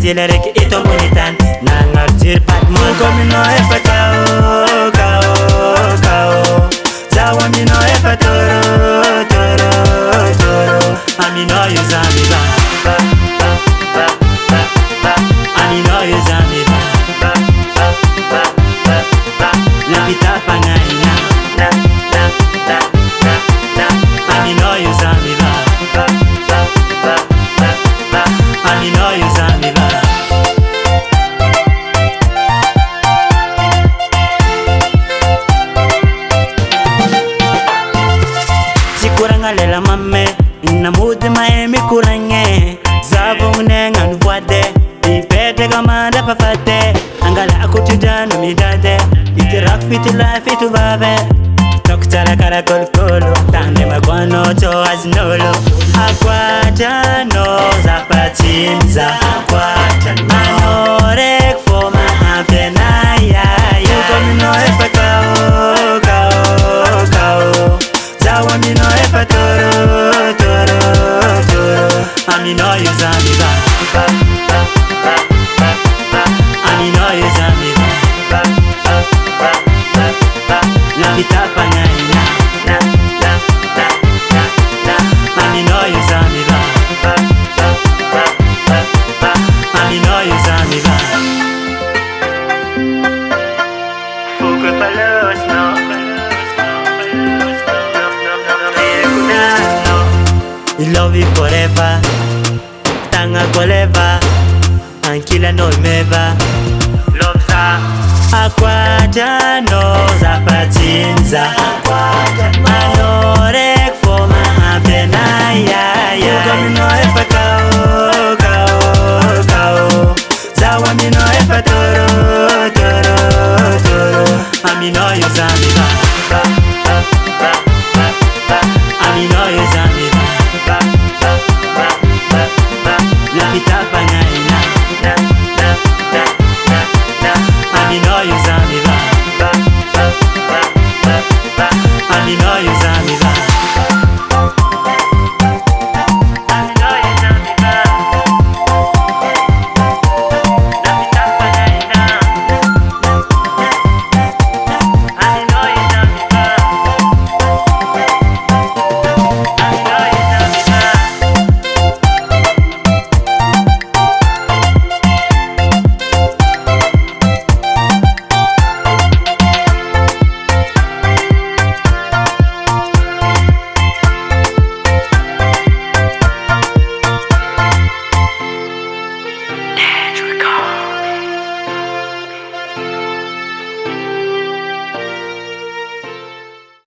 dilere ki ito munitan nangartir patmon komino efa kao kao kao zawa mino efa toro toro toro amino yuzami ba amino yuzami ba napita pangaina amino yuzami ba amino yuzami ba sikurangalela mame na mutima emi kuranye zavungne nganu bwade ipete kamanda pafate angala akutidano midade itirak fitila fitu babe Tokutara kara kolkolo tande magwano to aznolo akwata no zapatimza akwata anorek foma apena ya ya komino efa kao kao kao zawa mino efa toro toro toro amino yuzami ba amino yuzami ba napita pangaina amino yuzami ba amino yuzami ba fuko palos no I love you forever tanga koleva ankila no meva love sa akwata no zapatinza akwata anorek foma apena ya ya komino efa kao kao kao zawa mino efa toro toro toro amino yuzami ba